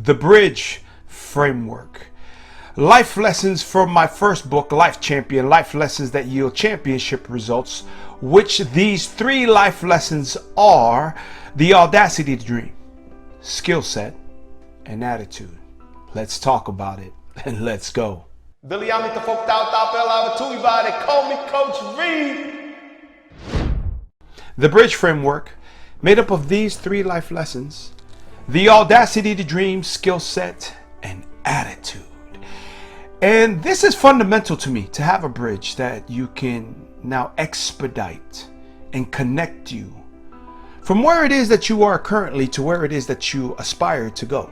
The Bridge Framework. Life lessons from my first book, Life Champion, life lessons that yield championship results, which these three life lessons are the audacity to dream, skill set, and attitude. Let's talk about it and let's go. Billy, I'm the folk out pela tu ibade call me Coach Reed. The Bridge Framework, made up of these three life lessons: the audacity to dream, skill set, and attitude. And this is fundamental to me, to have a bridge that you can now expedite and connect you from where it is that you are currently to where it is that you aspire to go.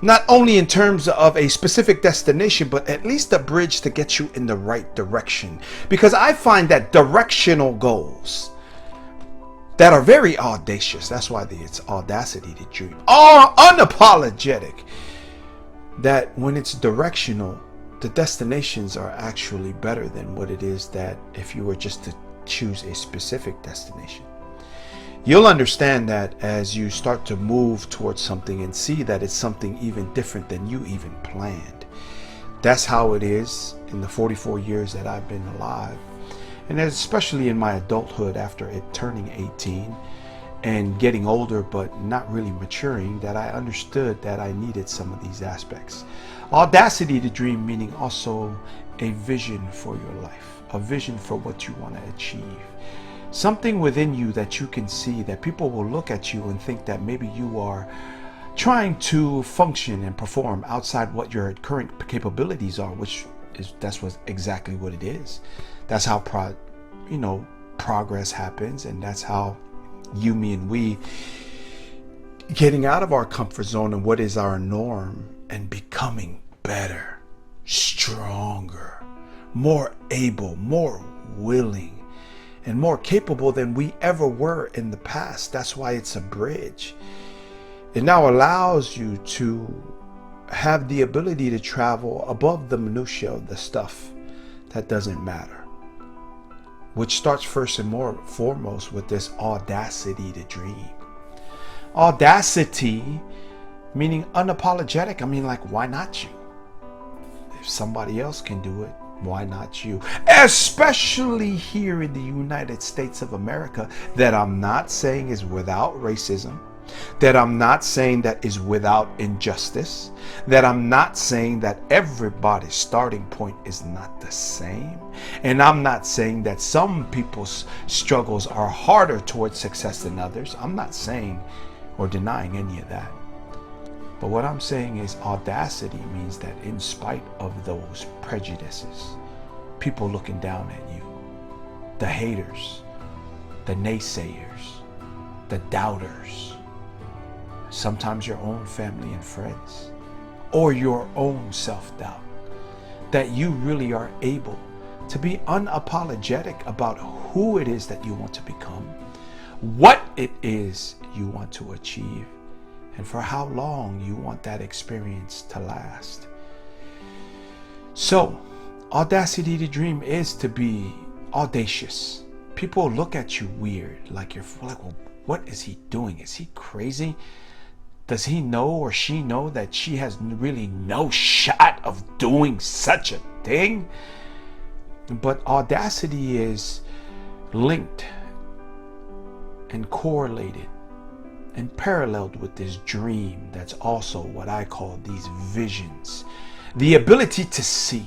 Not only in terms of a specific destination, but at least a bridge to get you in the right direction. Because I find that directional goals that are very audacious, that's why it's audacity to dream, are unapologetic, that when it's directional, the destinations are actually better than what it is that if you were just to choose a specific destination. You'll understand that as you start to move towards something and see that it's something even different than you even planned. That's how it is in the 44 years that I've been alive. And especially in my adulthood, after it turning 18 and getting older but not really maturing, that I understood that I needed some of these aspects. Audacity to dream, meaning also a vision for your life, a vision for what you want to achieve. Something within you that you can see, that people will look at you and think that maybe you are trying to function and perform outside what your current capabilities are, that's exactly what it is. That's how progress happens, and that's how you, me, and we getting out of our comfort zone and what is our norm and becoming better, stronger, more able, more willing, and more capable than we ever were in the past. That's why it's a bridge. It now allows you to have the ability to travel above the minutiae of the stuff that doesn't matter, which starts first and foremost with this audacity to dream. Audacity meaning unapologetic. I mean, like, why not you? If somebody else can do it, why not you? Especially here in the United States of America, that I'm not saying is without racism, that I'm not saying that is without injustice, that I'm not saying that everybody's starting point is not the same, and I'm not saying that some people's struggles are harder towards success than others. I'm not saying or denying any of that. But what I'm saying is audacity means that in spite of those prejudices, people looking down at you, the haters, the naysayers, the doubters, sometimes your own family and friends, or your own self-doubt, that you really are able to be unapologetic about who it is that you want to become, what it is you want to achieve, and for how long you want that experience to last. So, audacity to dream is to be audacious. People look at you weird, like you're like, well, what is he doing? Is he crazy? Does he know or she know that she has really no shot of doing such a thing? But audacity is linked and correlated and paralleled with this dream. That's also what I call these visions. The ability to see.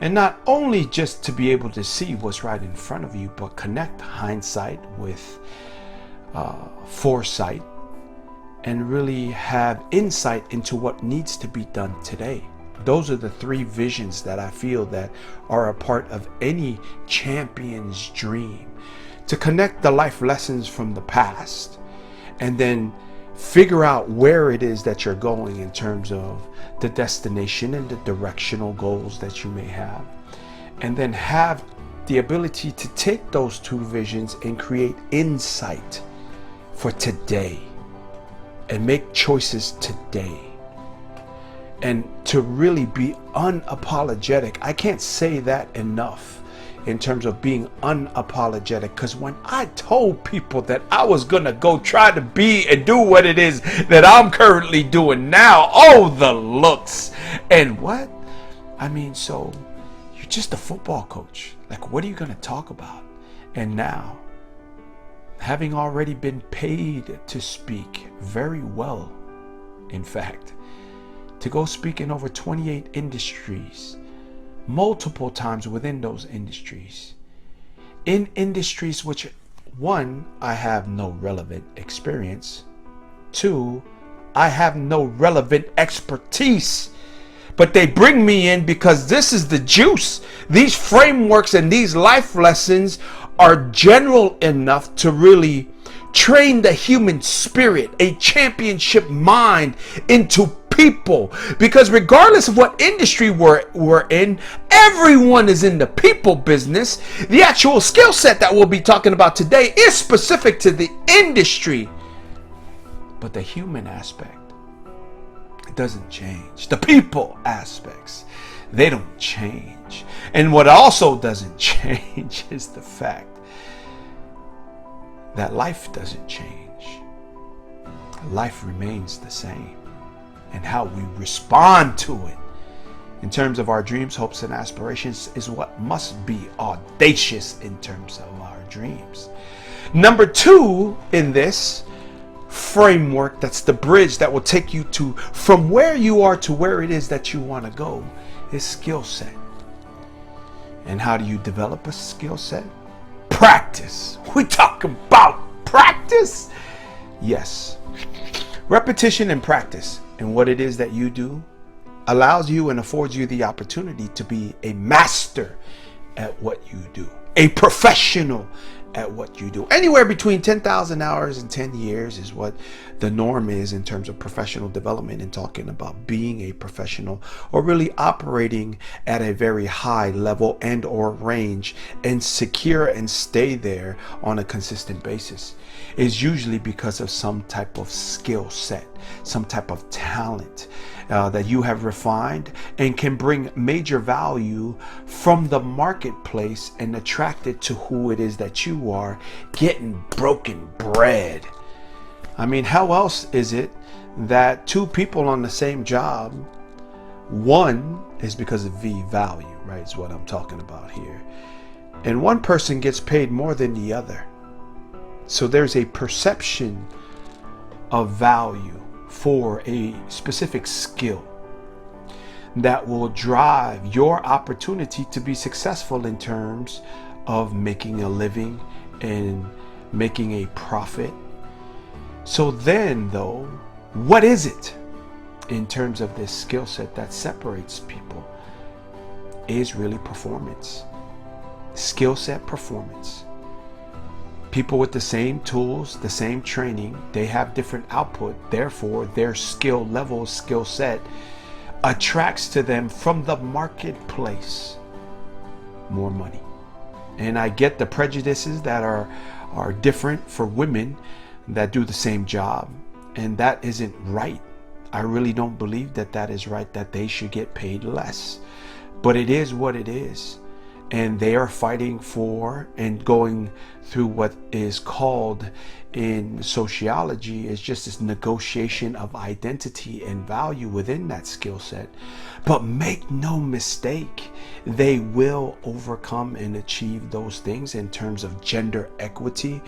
And not only just to be able to see what's right in front of you, but connect hindsight with foresight and really have insight into what needs to be done today. Those are the three visions that I feel that are a part of any champion's dream. To connect the life lessons from the past and then figure out where it is that you're going in terms of the destination and the directional goals that you may have. And then have the ability to take those two visions and create insight for today and make choices today. And to really be unapologetic. I can't say that enough in terms of being unapologetic. Because when I told people that I was gonna go try to be and do what it is that I'm currently doing now, oh, the looks and what I mean. So you're just a football coach, like, what are you gonna talk about? And now, having already been paid to speak very well, in fact, to go speak in over 28 industries, multiple times within those industries, in industries which, one, I have no relevant experience, two, I have no relevant expertise, but they bring me in because this is the juice. These frameworks and these life lessons are general enough to really train the human spirit, a championship mind into people. Because regardless of what industry we're in, everyone is in the people business. The actual skill set that we'll be talking about today is specific to the industry, but the human aspect, it doesn't change. The people aspects, they don't change. And what also doesn't change is the fact that life doesn't change. Life remains the same. And how we respond to it in terms of our dreams, hopes, and aspirations is what must be audacious in terms of our dreams. Number two in this framework, that's the bridge that will take you to from where you are to where it is that you want to go, is skill set. And how do you develop a skill set? Practice. We talk about practice? Yes. Repetition and practice and what it is that you do allows you and affords you the opportunity to be a master at what you do, a professional at what you do. Anywhere between 10,000 hours and 10 years is what the norm is in terms of professional development, and talking about being a professional or really operating at a very high level and or range and secure and stay there on a consistent basis is usually because of some type of skill set, some type of talent that you have refined and can bring major value from the marketplace and attract it to who it is that you are getting broken bread. I mean, how else is it that two people on the same job, one is because of V value, right, is what I'm talking about here, and one person gets paid more than the other. So there's a perception of value for a specific skill that will drive your opportunity to be successful in terms of making a living and making a profit. So then, though, what is it in terms of this skill set that separates people? Is really performance. Skill set, performance. People with the same tools, the same training, they have different output. Therefore, their skill level, skill set attracts to them from the marketplace more money. And I get the prejudices that are different for women that do the same job, and that isn't right. I really don't believe that that is right, that they should get paid less. But it is what it is. And they are fighting for and going through what is called in sociology is just this negotiation of identity and value within that skill set. But make no mistake, they will overcome and achieve those things in terms of gender equity.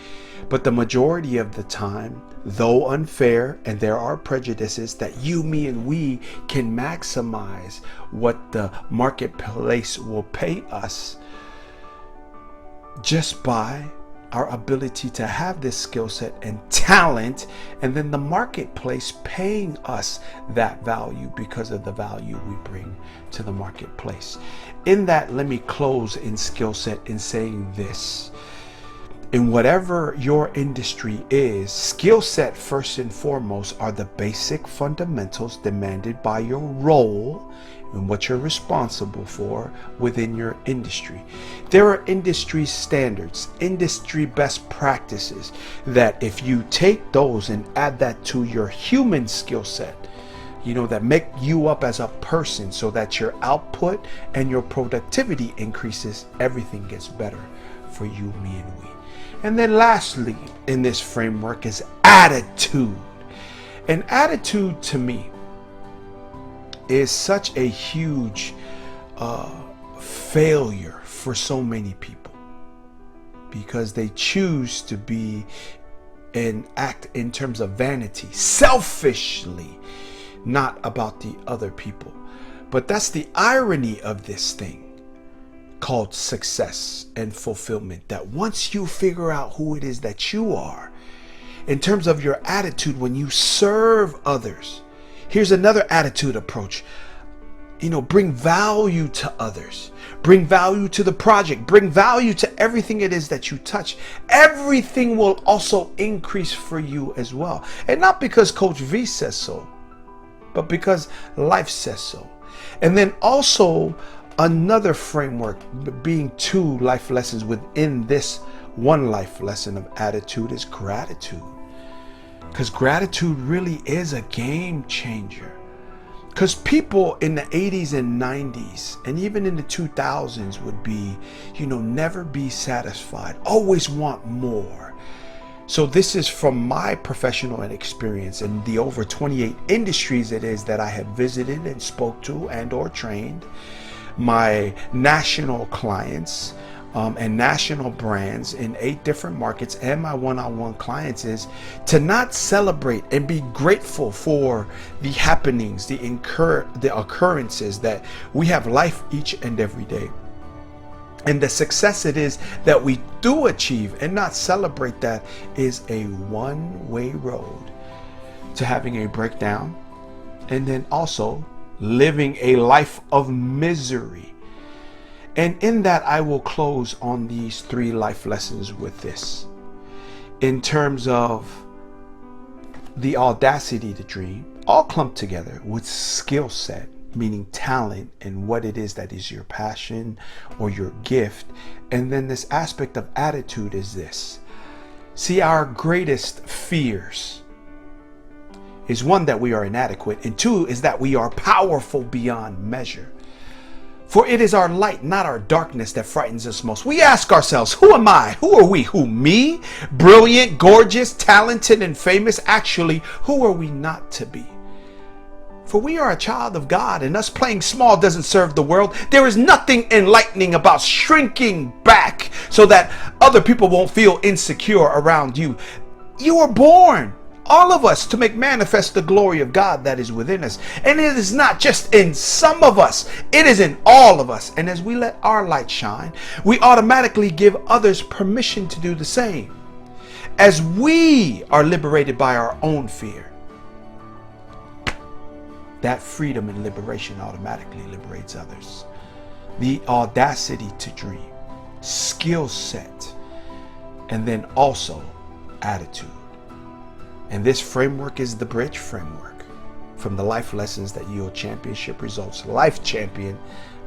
But the majority of the time, though unfair, and there are prejudices that you, me, and we can maximize what the marketplace will pay us just by our ability to have this skill set and talent, and then the marketplace paying us that value because of the value we bring to the marketplace. In that, let me close in skill set in saying this. In whatever your industry is, skill set first and foremost are the basic fundamentals demanded by your role and what you're responsible for within your industry. There are industry standards, industry best practices that if you take those and add that to your human skill set, that make you up as a person so that your output and your productivity increases. Everything gets better for you, me, and we. And then lastly in this framework is attitude. And attitude to me is such a huge failure for so many people, because they choose to be and act in terms of vanity, selfishly, not about the other people. But that's the irony of this thing called success and fulfillment, that once you figure out who it is that you are in terms of your attitude when you serve others, here's another attitude approach. Bring value to others, bring value to the project, bring value to everything it is that you touch. Everything will also increase for you as well. And not because Coach V says so, but because life says so. And then also another framework, being 2 life lessons within this 1 life lesson of attitude, is gratitude. Because gratitude really is a game changer. Because people in the 80s and 90s and even in the 2000s would be, never be satisfied, always want more. So this is from my professional and experience in the over 28 industries it is that I have visited and spoke to and or trained, my national clients and national brands in 8 different markets, and my one-on-one clients, is to not celebrate and be grateful for the happenings, the occurrences that we have life each and every day, and the success it is that we do achieve, and not celebrate that is a one-way road to having a breakdown, and then also living a life of misery. And in that, I will close on these 3 life lessons with this. In terms of the audacity to dream, all clumped together with skill set, meaning talent and what it is that is your passion or your gift. And then this aspect of attitude is this. See, our greatest fears is 1, that we are inadequate, and 2 is that we are powerful beyond measure. For it is our light, not our darkness, that frightens us most. We ask ourselves, who am I? Who are we? Who, me? Brilliant, gorgeous, talented, and famous? Actually, who are we not to be? For we are a child of God, and us playing small doesn't serve the world. There is nothing enlightening about shrinking back so that other people won't feel insecure around you. You were born, all of us, to make manifest the glory of God that is within us. And it is not just in some of us, it is in all of us. And as we let our light shine, we automatically give others permission to do the same. As we are liberated by our own fear, that freedom and liberation automatically liberates others. The audacity to dream, skill set, and then also attitude. And this framework is the bridge framework from the life lessons that yield championship results. Life Champion,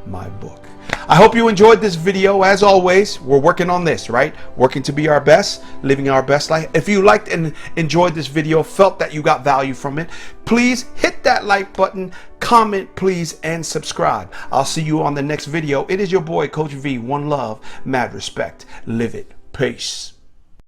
my book. I hope you enjoyed this video. As always, we're working on this, right? Working to be our best, living our best life. If you liked and enjoyed this video, felt that you got value from it, please hit that like button, comment, please, and subscribe. I'll see you on the next video. It is your boy, Coach V. One love, mad respect. Live it. Peace.